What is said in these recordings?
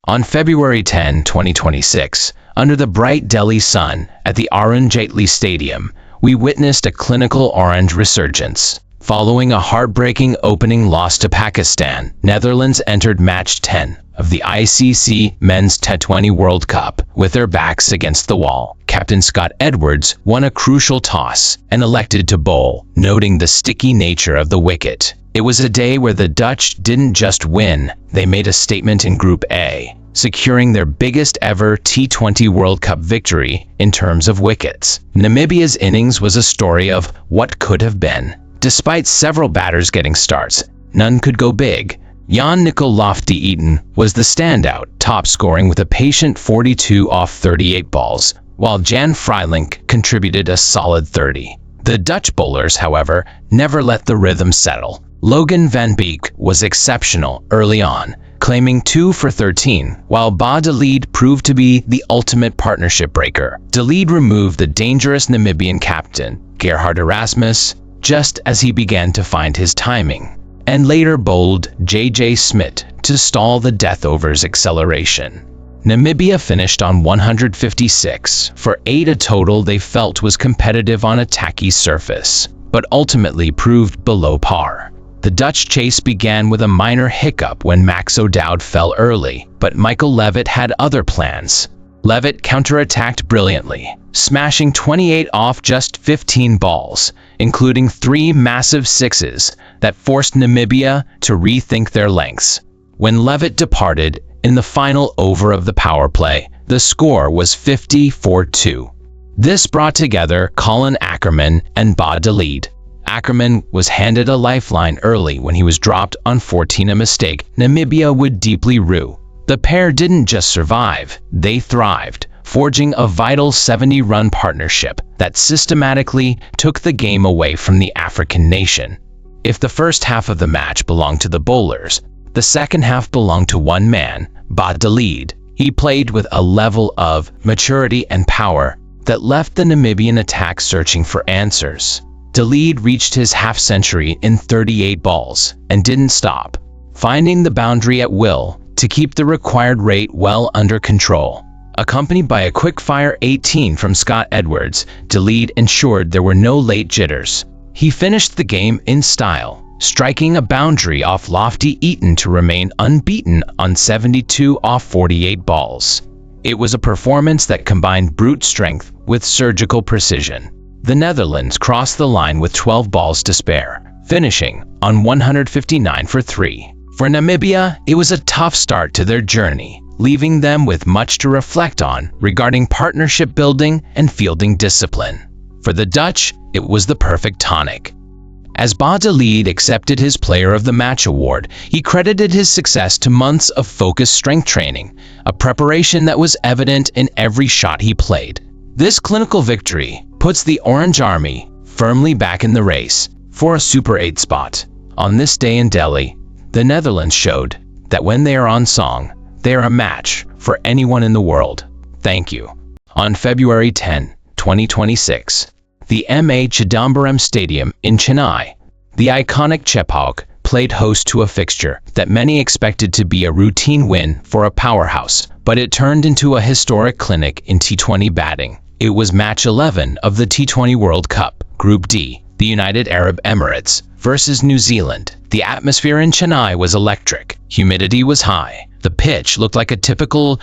On February 10, 2026, under the bright Delhi sun at the Arun Jaitley Stadium, we witnessed a clinical orange resurgence. Following a heartbreaking opening loss to Pakistan, Netherlands entered match 10 of the ICC Men's T20 World Cup with their backs against the wall. Captain Scott Edwards won a crucial toss and elected to bowl, noting the sticky nature of the wicket. It was a day where the Dutch didn't just win, they made a statement in Group A, securing their biggest ever T20 World Cup victory in terms of wickets. Namibia's innings was a story of what could have been. Despite several batters getting starts, none could go big. Jan-Nicol Lofty-Eaton was the standout, top scoring with a patient 42 off 38 balls, while Jan Freiling contributed a solid 30. The Dutch bowlers, however, never let the rhythm settle. Logan van Beek was exceptional early on, claiming 2 for 13, while Ba de Leede proved to be the ultimate partnership breaker. De Leede removed the dangerous Namibian captain, Gerhard Erasmus, just as he began to find his timing, and later bowled J.J. Smith to stall the death over's acceleration. Namibia finished on 156 for 8, a total they felt was competitive on a tacky surface, but ultimately proved below par. The Dutch chase began with a minor hiccup when Max O'Dowd fell early, but Michael Levitt had other plans. Levitt counterattacked brilliantly, smashing 28 off just 15 balls, including 3 massive sixes that forced Namibia to rethink their lengths. When Levitt departed in the final over of the power play, the score was 50-2. This brought together Colin Ackerman and Ba de Leede. Ackerman was handed a lifeline early when he was dropped on 14, a mistake Namibia would deeply rue. The pair didn't just survive, they thrived, forging a vital 70-run partnership that systematically took the game away from the African nation. If the first half of the match belonged to the bowlers, the second half belonged to one man, Ba de Leede. He played with a level of maturity and power that left the Namibian attack searching for answers. De Leede reached his half-century in 38 balls and didn't stop, finding the boundary at will to keep the required rate well under control. Accompanied by a quick-fire 18 from Scott Edwards, De Leede ensured there were no late jitters. He finished the game in style, striking a boundary off Lofty-Eaton to remain unbeaten on 72 off 48 balls. It was a performance that combined brute strength with surgical precision. The Netherlands crossed the line with 12 balls to spare, finishing on 159 for 3. For Namibia, it was a tough start to their journey, leaving them with much to reflect on regarding partnership building and fielding discipline. For the Dutch, it was the perfect tonic. As Ba de Leede accepted his Player of the Match award, he credited his success to months of focused strength training, a preparation that was evident in every shot he played. This clinical victory puts the Orange Army firmly back in the race for a Super 8 spot. On this day in Delhi, the Netherlands showed that when they are on song, they are a match for anyone in the world. Thank you. On February 10, 2026, the M.A. Chidambaram Stadium in Chennai, the iconic Chepauk played host to a fixture that many expected to be a routine win for a powerhouse, but it turned into a historic clinic in T20 batting. It was match 11 of the T20 World Cup, Group D, the United Arab Emirates versus New Zealand. The atmosphere in Chennai was electric. Humidity was high. The pitch looked like a typical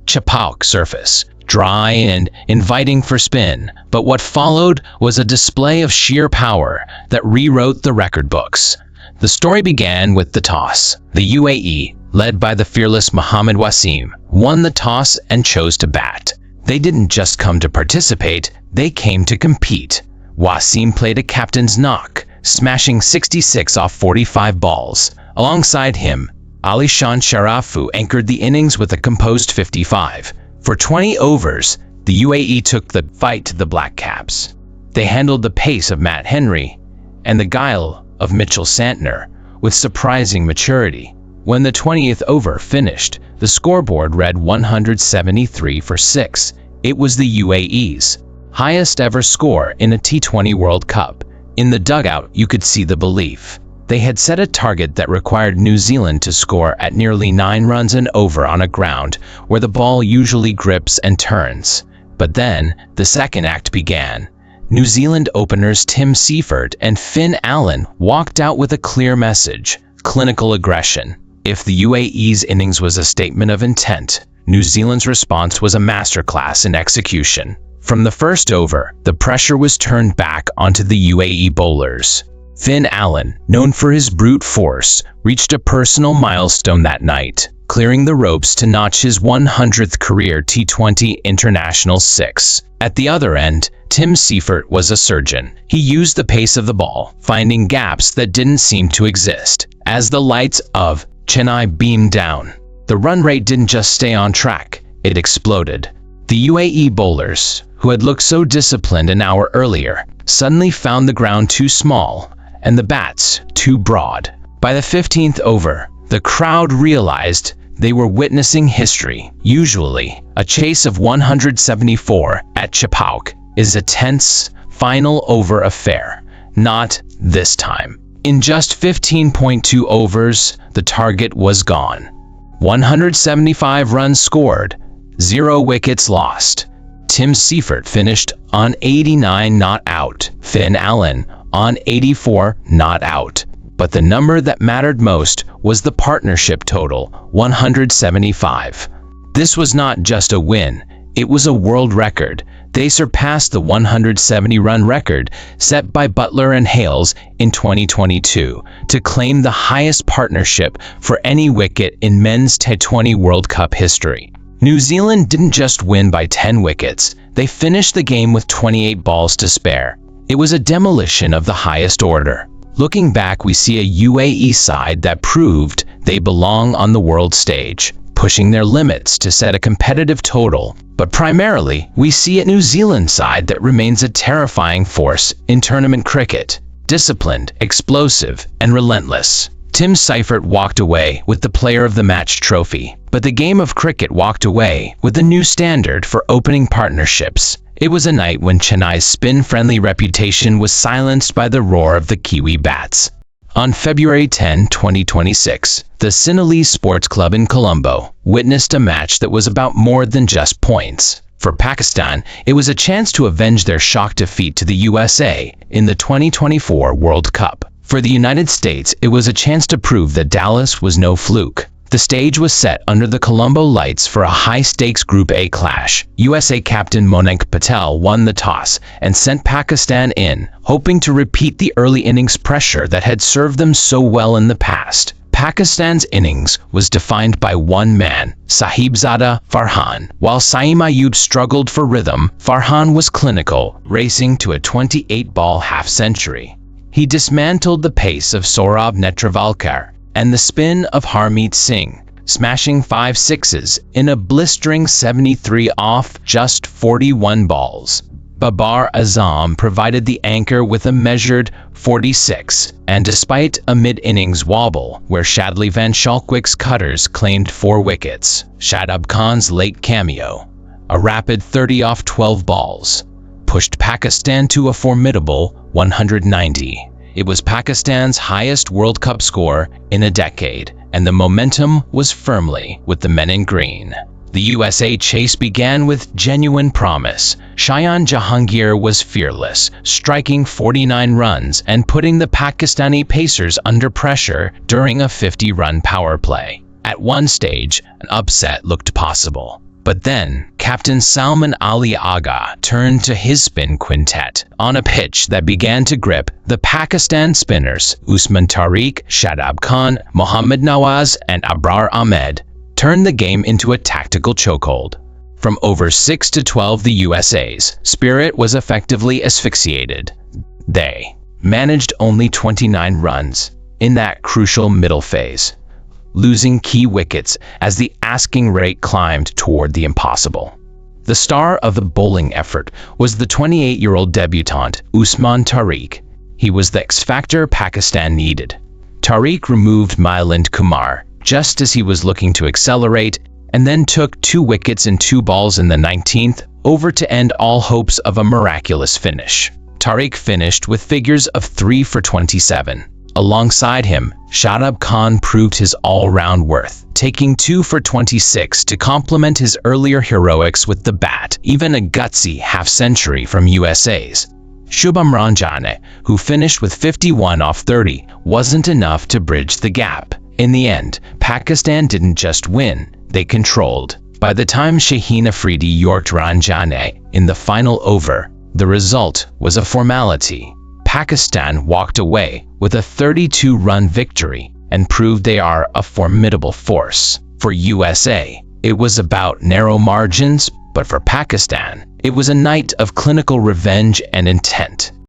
Chepauk surface, dry and inviting for spin. But what followed was a display of sheer power that rewrote the record books. The story began with the toss. The UAE, led by the fearless Mohammed Wasim, won the toss and chose to bat. They didn't just come to participate, they came to compete. Wasim played a captain's knock, smashing 66 off 45 balls. Alongside him, Alishan Sharafu anchored the innings with a composed 55. For 20 overs, the UAE took the fight to the Black Caps. They handled the pace of Matt Henry and the guile of Mitchell Santner with surprising maturity. When the 20th over finished, the scoreboard read 173 for 6. It was the UAE's highest ever score in a T20 World Cup. In the dugout, you could see the belief. They had set a target that required New Zealand to score at nearly 9 runs and over on a ground where the ball usually grips and turns. But then, the second act began. New Zealand openers Tim Seifert and Finn Allen walked out with a clear message: clinical aggression. If the UAE's innings was a statement of intent, New Zealand's response was a masterclass in execution. From the first over, the pressure was turned back onto the UAE bowlers. Finn Allen, known for his brute force, reached a personal milestone that night, clearing the ropes to notch his 100th career T20 international six. At the other end, Tim Seifert was a surgeon. He used the pace of the ball, finding gaps that didn't seem to exist. As the lights of Chennai beamed down, the run rate didn't just stay on track, it exploded. The UAE bowlers, who had looked so disciplined an hour earlier, suddenly found the ground too small and the bats too broad. By the 15th over, the crowd realized they were witnessing history. Usually, a chase of 174 at Chepauk is a tense, final over affair. Not this time. In just 15.2 overs, the target was gone. 175 runs scored, 0 wickets lost. Tim Seifert finished on 89 not out, Finn Allen on 84 not out. But the number that mattered most was the partnership total, 175. This was not just a win, it was a world record. They surpassed the 170-run record set by Butler and Hales in 2022 to claim the highest partnership for any wicket in men's T20 World Cup history. New Zealand didn't just win by 10 wickets, they finished the game with 28 balls to spare. It was a demolition of the highest order. Looking back, we see a UAE side that proved they belong on the world stage, pushing their limits to set a competitive total. But primarily, we see a New Zealand side that remains a terrifying force in tournament cricket, disciplined, explosive, and relentless. Tim Seifert walked away with the Player of the Match trophy, but the game of cricket walked away with a new standard for opening partnerships. It was a night when Chennai's spin-friendly reputation was silenced by the roar of the Kiwi bats. On February 10, 2026, the Sinhalese Sports Club in Colombo witnessed a match that was about more than just points. For Pakistan, it was a chance to avenge their shock defeat to the USA in the 2024 World Cup. For the United States, it was a chance to prove that Dallas was no fluke. The stage was set under the Colombo lights for a high-stakes Group A clash. USA captain Monank Patel won the toss and sent Pakistan in, hoping to repeat the early innings pressure that had served them so well in the past. Pakistan's innings was defined by one man, Sahibzada Farhan. While Saeem Ayub struggled for rhythm, Farhan was clinical, racing to a 28-ball half-century. He dismantled the pace of Saurabh Netravalkar and the spin of Harmeet Singh, smashing 5 sixes in a blistering 73 off just 41 balls. Babar Azam provided the anchor with a measured 46, and despite a mid-innings wobble where Shadley Van Schalkwyk's cutters claimed 4 wickets, Shadab Khan's late cameo, a rapid 30 off 12 balls, pushed Pakistan to a formidable 190. It was Pakistan's highest World Cup score in a decade, and the momentum was firmly with the men in green. The USA chase began with genuine promise. Shayan Jahangir was fearless, striking 49 runs and putting the Pakistani pacers under pressure during a 50-run power play. At one stage, an upset looked possible. But then, Captain Salman Ali Agha turned to his spin quintet on a pitch that began to grip the Pakistan spinners. Usman Tariq, Shadab Khan, Mohammad Nawaz, and Abrar Ahmed turned the game into a tactical chokehold. From over 6 to 12, the USA's spirit was effectively asphyxiated. They managed only 29 runs in that crucial middle phase, losing key wickets as the asking rate climbed toward the impossible. The star of the bowling effort was the 28-year-old debutant, Usman Tariq. He was the X-factor Pakistan needed. Tariq removed Milind Kumar just as he was looking to accelerate, and then took 2 wickets in 2 balls in the 19th over to end all hopes of a miraculous finish. Tariq finished with figures of 3 for 27, Alongside him, Shadab Khan proved his all-round worth, taking 2 for 26 to complement his earlier heroics with the bat. Even a gutsy half-century from USA's Shubham Ranjane, who finished with 51 off 30, wasn't enough to bridge the gap. In the end, Pakistan didn't just win, they controlled. By the time Shaheen Afridi yorked Ranjane in the final over, the result was a formality. Pakistan walked away with a 32-run victory and proved they are a formidable force. For USA, it was about narrow margins, but for Pakistan, it was a night of clinical revenge and intent.